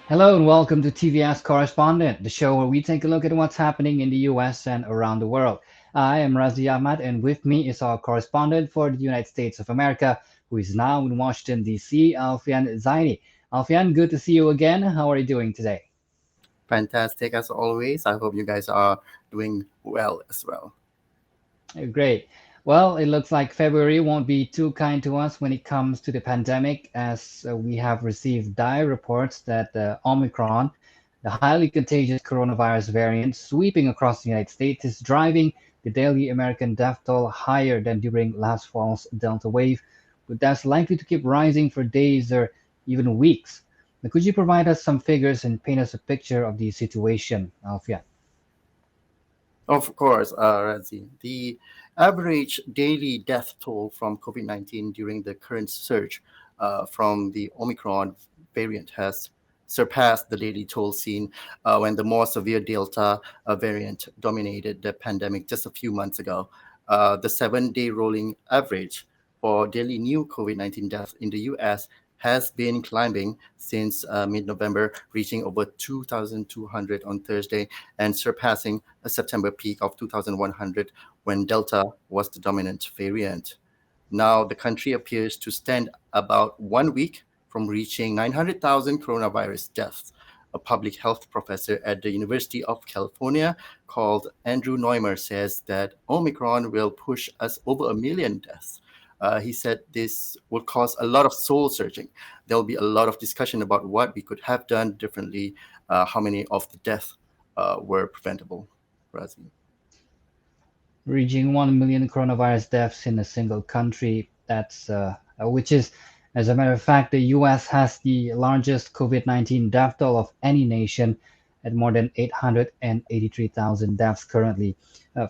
Hello and welcome to TVS Correspondent, the show where we take a look at what's happening in the US and around the world. I am Radzi Ahmad, and with me is our correspondent for the United States of America, who is now in Washington, D.C., Alfian Zaini. Alfian, good to see you again. How are you doing today? Fantastic as always. I hope you guys are doing well as well. Great. Well, it looks like February won't be too kind to us when it comes to the pandemic, as we have received dire reports that Omicron, the highly contagious coronavirus variant sweeping across the United States, is driving the daily American death toll higher than during last fall's Delta wave, but that's likely to keep rising for days or even weeks. Now, could you provide us some figures and paint us a picture of the situation, Alfia? Of course, Radzi, the average daily death toll from COVID-19 during the current surge from the Omicron variant has surpassed the daily toll seen when the more severe Delta variant dominated the pandemic just a few months ago. The 7-day rolling average for daily new COVID-19 deaths in the US has been climbing since mid-November, reaching over 2,200 on Thursday and surpassing a September peak of 2,100 when Delta was the dominant variant. Now, the country appears to stand about 1 week from reaching 900,000 coronavirus deaths. A public health professor at the University of California called Andrew Neumer says that Omicron will push us over a million deaths. He said this will cause a lot of soul searching. There will be a lot of discussion about what we could have done differently, how many of the deaths were preventable. Razi. Reaching 1 million coronavirus deaths in a single country. Which is, as a matter of fact, the US has the largest COVID-19 death toll of any nation at more than 883,000 deaths currently.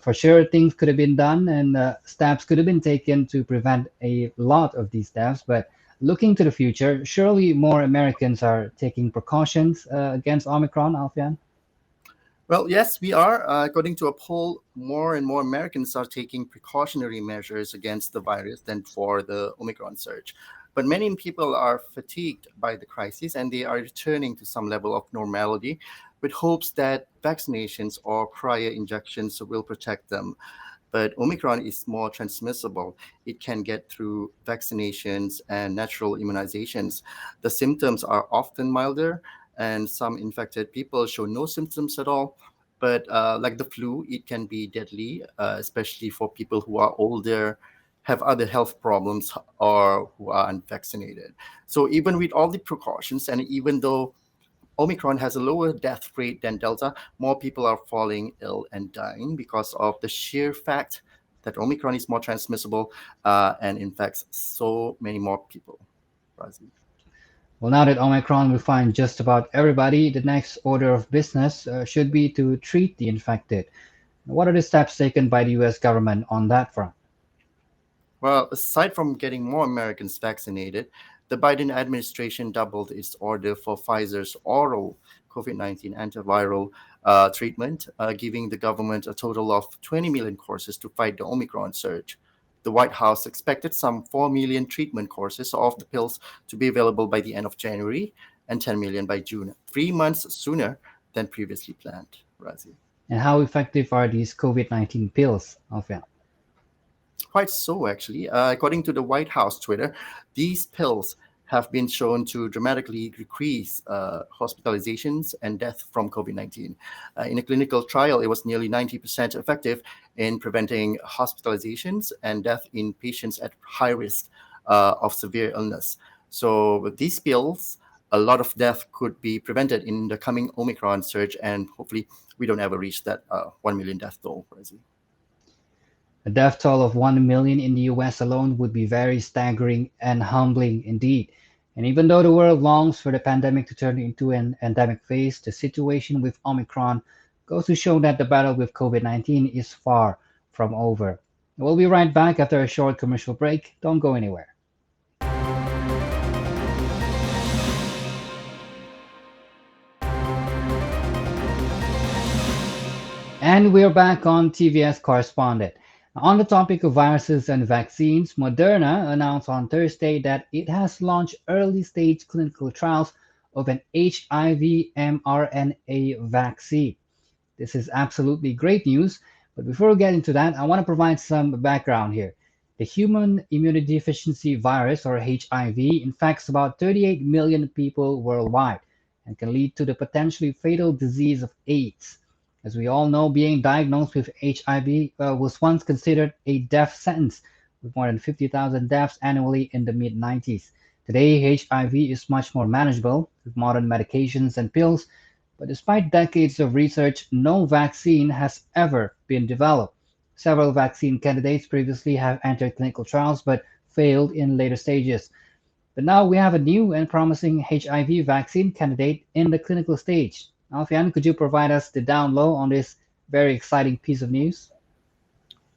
For sure, things could have been done and steps could have been taken to prevent a lot of these deaths. But looking to the future, surely more Americans are taking precautions against Omicron, Alfian? Well, yes, we are. According to a poll, more and more Americans are taking precautionary measures against the virus than for the Omicron surge. But many people are fatigued by the crisis and they are returning to some level of normality with hopes that vaccinations or prior injections will protect them. But Omicron is more transmissible. It can get through vaccinations and natural immunizations. The symptoms are often milder, and some infected people show no symptoms at all. But like the flu, it can be deadly, especially for people who are older, have other health problems, or who are unvaccinated. So even with all the precautions, and even though Omicron has a lower death rate than Delta, more people are falling ill and dying because of the sheer fact that Omicron is more transmissible and infects so many more people. Razi. Well, now that Omicron will find just about everybody, the next order of business should be to treat the infected. What are the steps taken by the US government on that front? Well, aside from getting more Americans vaccinated, the Biden administration doubled its order for Pfizer's oral COVID-19 antiviral treatment, giving the government a total of 20 million courses to fight the Omicron surge. The White House expected some 4 million treatment courses of the pills to be available by the end of January and 10 million by June, 3 months sooner than previously planned. Razi. And how effective are these COVID-19 pills, Alfian? Quite so, actually. According to the White House Twitter, these pills have been shown to dramatically decrease hospitalizations and death from COVID-19. In a clinical trial, it was nearly 90% effective in preventing hospitalizations and death in patients at high risk of severe illness. So with these pills, a lot of death could be prevented in the coming Omicron surge, and hopefully we don't ever reach that 1 million death toll. A death toll of 1 million in the US alone would be very staggering and humbling indeed. And even though the world longs for the pandemic to turn into an endemic phase, the situation with Omicron goes to show that the battle with COVID-19 is far from over. We'll be right back after a short commercial break. Don't go anywhere. And we're back on TVS Correspondent. On the topic of viruses and vaccines, Moderna announced on Thursday that it has launched early stage clinical trials of an HIV mRNA vaccine. This is absolutely great news. But before we get into that, I want to provide some background here. The human immunodeficiency virus, or HIV, infects about 38 million people worldwide and can lead to the potentially fatal disease of AIDS. As we all know, being diagnosed with HIV was once considered a death sentence, with more than 50,000 deaths annually in the mid 90s. Today, HIV is much more manageable with modern medications and pills, but despite decades of research, no vaccine has ever been developed. Several vaccine candidates previously have entered clinical trials but failed in later stages. But now we have a new and promising HIV vaccine candidate in the clinical stage. Alfian, could you provide us the down low on this very exciting piece of news?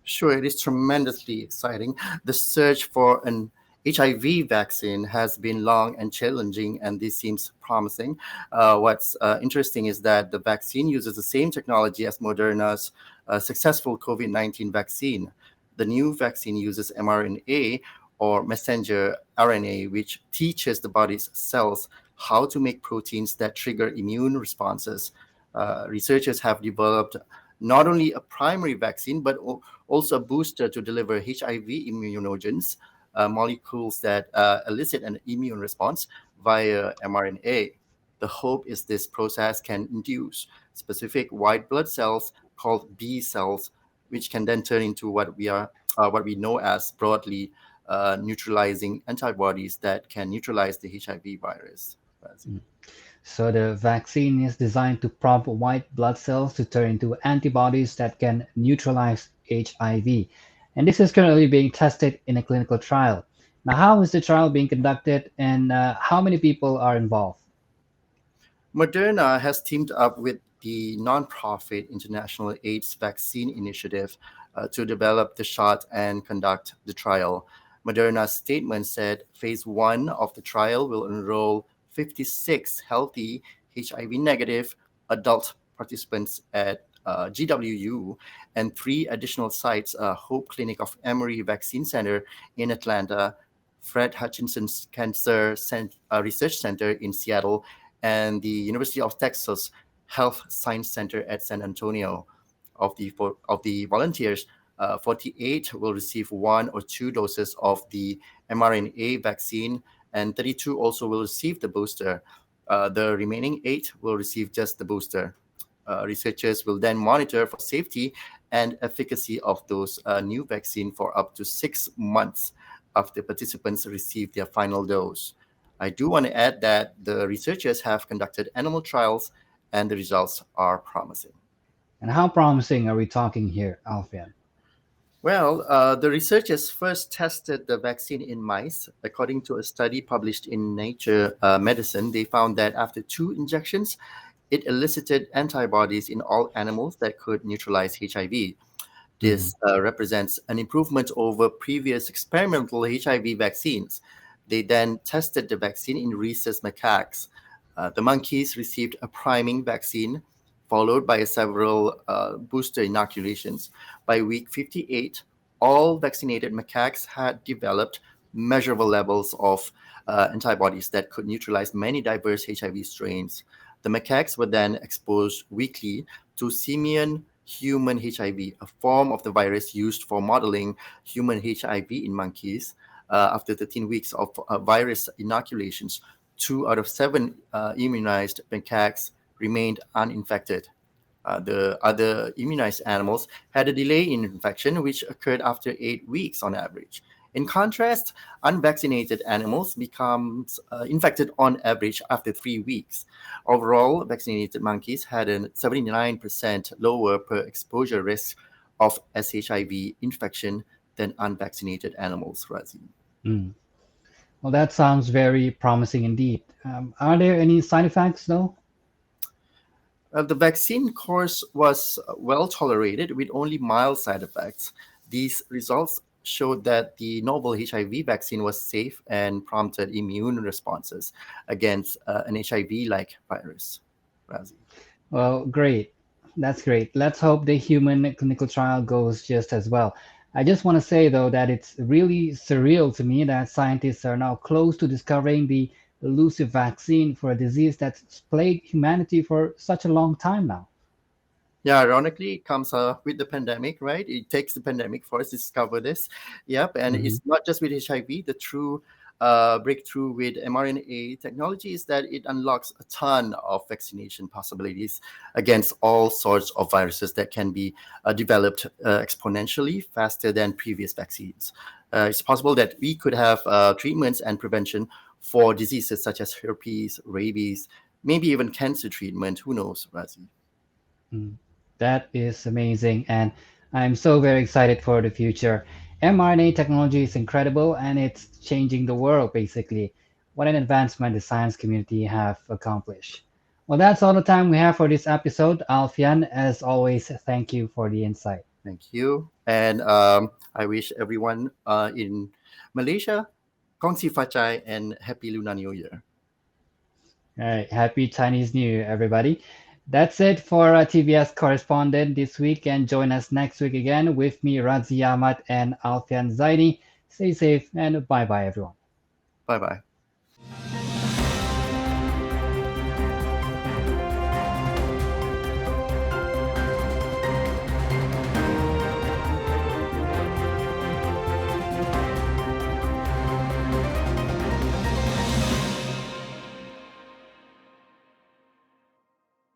Sure, it is tremendously exciting. The search for an HIV vaccine has been long and challenging, and this seems promising. What's interesting is that the vaccine uses the same technology as Moderna's successful COVID-19 vaccine. The new vaccine uses mRNA, or messenger RNA, which teaches the body's cells how to make proteins that trigger immune responses. Researchers have developed not only a primary vaccine, but also a booster to deliver HIV immunogens, molecules that elicit an immune response via mRNA. The hope is this process can induce specific white blood cells called B cells, which can then turn into what we know as broadly neutralizing antibodies that can neutralize the HIV virus. So the vaccine is designed to prompt white blood cells to turn into antibodies that can neutralize HIV. And this is currently being tested in a clinical trial. Now, how is the trial being conducted and how many people are involved? Moderna has teamed up with the nonprofit International AIDS Vaccine Initiative to develop the shot and conduct the trial. Moderna's statement said phase one of the trial will enroll 56 healthy HIV negative adult participants at GWU and three additional sites: Hope Clinic of Emory Vaccine Center in Atlanta, Fred Hutchinson's Research Center in Seattle, and the University of Texas Health Science Center at San Antonio. Of the volunteers, 48 will receive one or two doses of the mRNA vaccine, and 32 also will receive the booster. The remaining 8 will receive just the booster. Researchers will then monitor for safety and efficacy of those new vaccine for up to 6 months after participants receive their final dose. I do want to add that the researchers have conducted animal trials and the results are promising. And how promising are we talking here, Alfian? Well, the researchers first tested the vaccine in mice. According to a study published in Nature Medicine, they found that after 2 injections, it elicited antibodies in all animals that could neutralize HIV. Mhm. This represents an improvement over previous experimental HIV vaccines. They then tested the vaccine in rhesus macaques. The monkeys received a priming vaccine, followed by several booster inoculations. By week 58, all vaccinated macaques had developed measurable levels of antibodies that could neutralize many diverse HIV strains. The macaques were then exposed weekly to simian human HIV, a form of the virus used for modeling human HIV in monkeys. After 13 weeks of virus inoculations, 2 out of 7 immunized macaques remained uninfected. The other immunized animals had a delay in infection, which occurred after 8 weeks on average. In contrast, unvaccinated animals become infected on average after 3 weeks. Overall, vaccinated monkeys had a 79% lower per exposure risk of SHIV infection than unvaccinated animals, Radzi. Mm. Well, that sounds very promising indeed. Are there any side effects, though? The vaccine course was well tolerated with only mild side effects. These results showed that the novel HIV vaccine was safe and prompted immune responses against an HIV-like virus. Razi. Well, great. That's great. Let's hope the human clinical trial goes just as well. I just want to say, though, that it's really surreal to me that scientists are now close to discovering the elusive vaccine for a disease that's plagued humanity for such a long time now. Yeah, ironically, it comes with the pandemic, right? It takes the pandemic for us to discover this. Yep, and Mhm. it's not just with HIV. The true breakthrough with mRNA technology is that it unlocks a ton of vaccination possibilities against all sorts of viruses that can be developed exponentially faster than previous vaccines. It's possible that we could have treatments and prevention for diseases such as herpes, rabies, maybe even cancer treatment. Who knows, Razi? Mm. That is amazing, and I'm so very excited for the future. mRNA technology is incredible, and it's changing the world basically. What an advancement the science community have accomplished. Well, that's all the time we have for this episode. Alfian, as always, thank you for the insight. Thank you. And I wish everyone in Malaysia, Kong Si Fachai and Happy Lunar New Year. All right, happy Chinese New Year, everybody. That's it for TVS Correspondent this week, and join us next week again with me, Radzi Ahmad and Alfian Zaidi. Stay safe and bye bye, everyone. Bye bye.